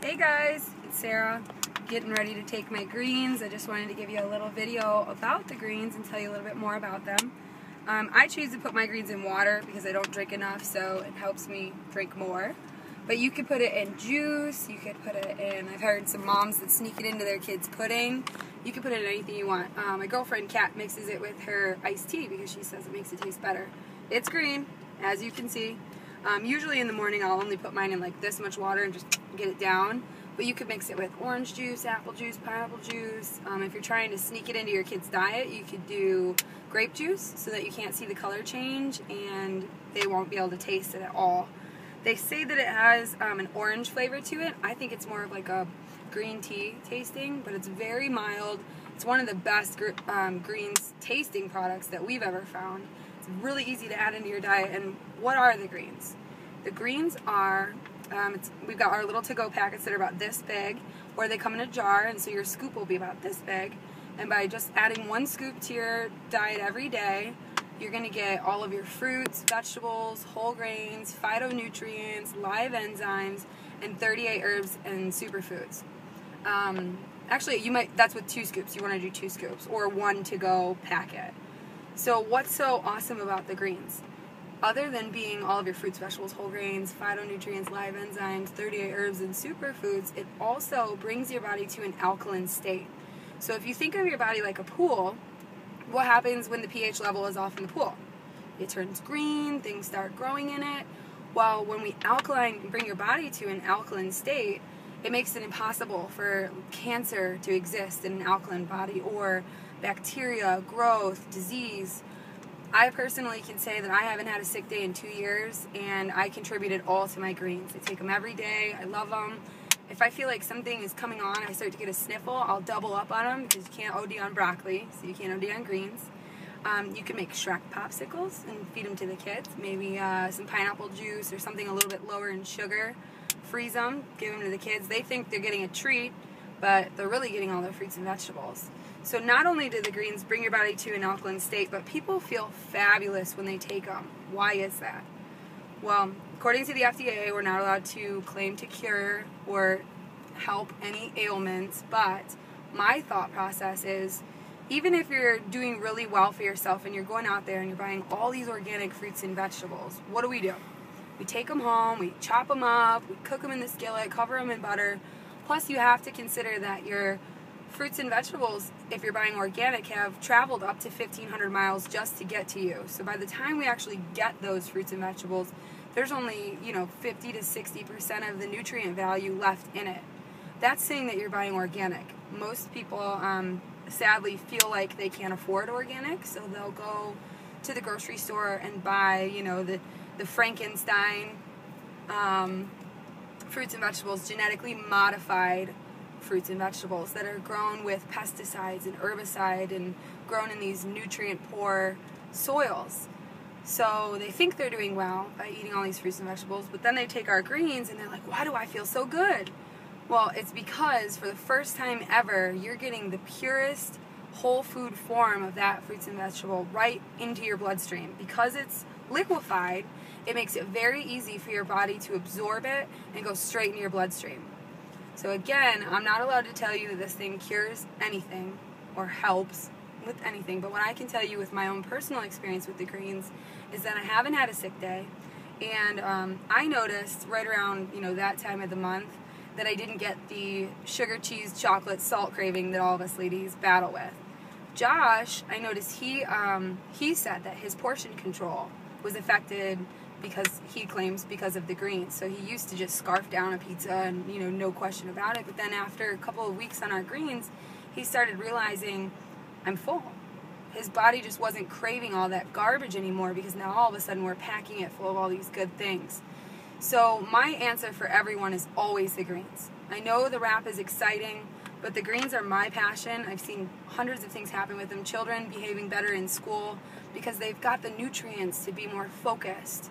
Hey guys, it's Sarah, getting ready to take my greens. I just wanted to give you a little video about the greens and tell you a little bit more about them. I choose to put my greens in water because I don't drink enough, so it helps me drink more. But you could put it in juice, you could put it in, I've heard some moms that sneak it into their kids' pudding. You can put it in anything you want. My girlfriend Kat mixes it with her iced tea because she says it makes it taste better. It's green, as you can see. Usually in the morning I'll only put mine in like this much water and just get it down. But you could mix it with orange juice, apple juice, pineapple juice. If you're trying to sneak it into your kid's diet, you could do grape juice so that you can't see the color change and they won't be able to taste it at all. They say that it has an orange flavor to it. I think it's more of like a green tea tasting, but it's very mild. It's one of the best greens tasting products that we've ever found. It's really easy to add into your diet. And what are the greens? The greens are, we've got our little to-go packets that are about this big, or they come in a jar, and so your scoop will be about this big. And by just adding one scoop to your diet every day, you're going to get all of your fruits, vegetables, whole grains, phytonutrients, live enzymes, and 38 herbs and superfoods. Actually, that's with 2 scoops. You want to do 2 scoops or 1 to-go packet. So what's so awesome about the greens? Other than being all of your fruits, vegetables, whole grains, phytonutrients, live enzymes, 38 herbs, and superfoods, it also brings your body to an alkaline state. So if you think of your body like a pool, what happens when the pH level is off in the pool? It turns green, things start growing in it. Well, when we bring your body to an alkaline state, it makes it impossible for cancer to exist in an alkaline body, or bacteria, growth, disease. I personally can say that I haven't had a sick day in 2 years, and I contribute it all to my greens. I take them every day. I love them. If I feel like something is coming on, I start to get a sniffle, I'll double up on them because you can't OD on broccoli, so you can't OD on greens. You can make Shrek popsicles and feed them to the kids. Maybe some pineapple juice or something a little bit lower in sugar. Freeze them, give them to the kids. They think they're getting a treat, but they're really getting all their fruits and vegetables. So not only do the greens bring your body to an alkaline state, but people feel fabulous when they take them. Why is that? Well, according to the FDA, we're not allowed to claim to cure or help any ailments, but my thought process is, even if you're doing really well for yourself and you're going out there and you're buying all these organic fruits and vegetables, what do? We take them home, we chop them up, we cook them in the skillet, cover them in butter. Plus, you have to consider that your fruits and vegetables, if you're buying organic, have traveled up to 1,500 miles just to get to you. So by the time we actually get those fruits and vegetables, there's only, 50 to 60% of the nutrient value left in it. That's saying that you're buying organic. Most people, sadly, feel like they can't afford organic, so they'll go to the grocery store and buy, the Frankenstein fruits and vegetables, genetically modified fruits and vegetables that are grown with pesticides and herbicide and grown in these nutrient-poor soils. So they think they're doing well by eating all these fruits and vegetables, but then they take our greens and they're like, why do I feel so good? Well, it's because for the first time ever, you're getting the purest whole food form of that fruits and vegetable right into your bloodstream. Because it's liquefied, it makes it very easy for your body to absorb it and go straight into your bloodstream. So again, I'm not allowed to tell you that this thing cures anything or helps with anything, but what I can tell you with my own personal experience with the greens is that I haven't had a sick day, and I noticed right around that time of the month that I didn't get the sugar, cheese, chocolate, salt craving that all of us ladies battle with. Josh, I noticed he said that his portion control was affected because he claims because of the greens. So he used to just scarf down a pizza and no question about it, but then after a couple of weeks on our greens, he started realizing, I'm full. His body just wasn't craving all that garbage anymore because now all of a sudden we're packing it full of all these good things. So my answer for everyone is always the greens. I know the wrap is exciting, but the greens are my passion. I've seen hundreds of things happen with them. Children behaving better in school because they've got the nutrients to be more focused.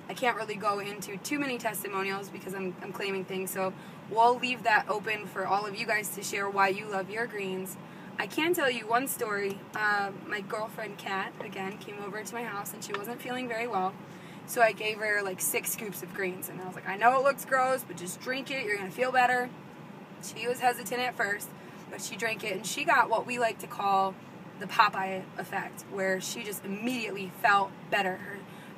I can't really go into too many testimonials because I'm claiming things, so we'll leave that open for all of you guys to share why you love your greens. I can tell you one story. My girlfriend Kat, again, came over to my house and she wasn't feeling very well. So I gave her like 6 scoops of greens, and I was like, I know it looks gross, but just drink it, you're going to feel better. She was hesitant at first, but she drank it, and she got what we like to call the Popeye effect, where she just immediately felt better.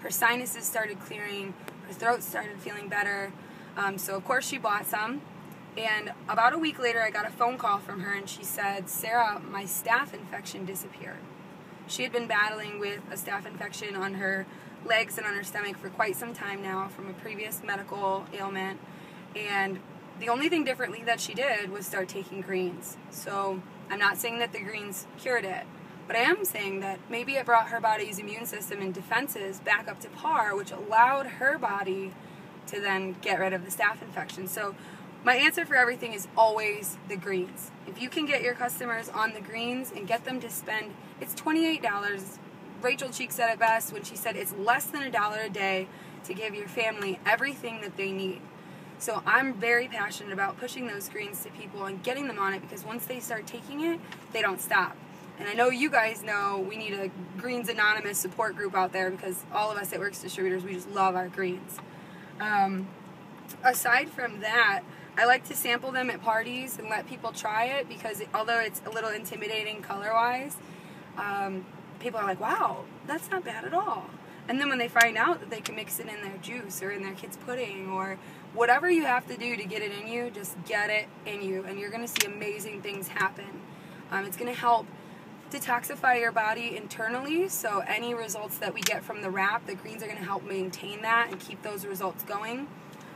Her sinuses started clearing, her throat started feeling better. So of course she bought some, and about a week later I got a phone call from her, and she said, Sarah, my staph infection disappeared. She had been battling with a staph infection on her legs and on her stomach for quite some time now from a previous medical ailment, and the only thing differently that she did was start taking greens. So I'm not saying that the greens cured it, but I am saying that maybe it brought her body's immune system and defenses back up to par, which allowed her body to then get rid of the staph infection. So my answer for everything is always the greens. If you can get your customers on the greens and get them to spend, it's $28. Rachel Cheek said it best when she said it's less than $1 a day to give your family everything that they need. So I'm very passionate about pushing those greens to people and getting them on it, because once they start taking it, they don't stop. And I know you guys know we need a Greens Anonymous support group out there, because all of us at Works Distributors, we just love our greens. Aside from that, I like to sample them at parties and let people try it, because although it's a little intimidating color-wise, people are like, wow, that's not bad at all. And then when they find out that they can mix it in their juice or in their kids' pudding or whatever you have to do to get it in you, just get it in you, and you're going to see amazing things happen. It's going to help detoxify your body internally, so any results that we get from the wrap, the greens are going to help maintain that and keep those results going.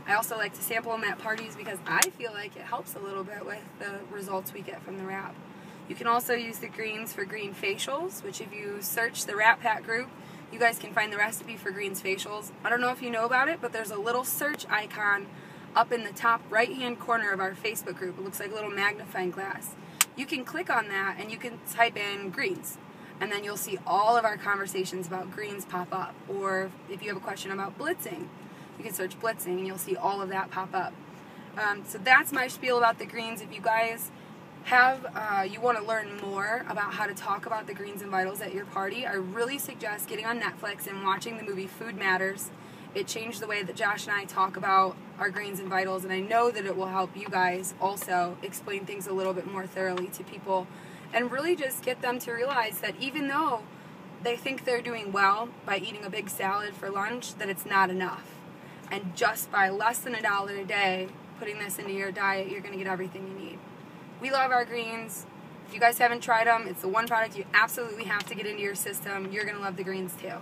I also like to sample them at parties because I feel like it helps a little bit with the results we get from the wrap. You can also use the greens for green facials, which if you search the Wrap Pack group, you guys can find the recipe for greens facials. I don't know if you know about it, but there's a little search icon up in the top right-hand corner of our Facebook group. It looks like a little magnifying glass. You can click on that and you can type in greens, and then you'll see all of our conversations about greens pop up. Or if you have a question about blitzing, you can search blitzing and you'll see all of that pop up. So that's my spiel about the greens. If you guys you want to learn more about how to talk about the greens and vitals at your party, I really suggest getting on Netflix and watching the movie Food Matters. It changed the way that Josh and I talk about our greens and vitals, and I know that it will help you guys also explain things a little bit more thoroughly to people and really just get them to realize that even though they think they're doing well by eating a big salad for lunch, that it's not enough. And just by less than $1 a day, putting this into your diet, you're going to get everything you need. We love our greens. If you guys haven't tried them, it's the one product you absolutely have to get into your system. You're going to love the greens too.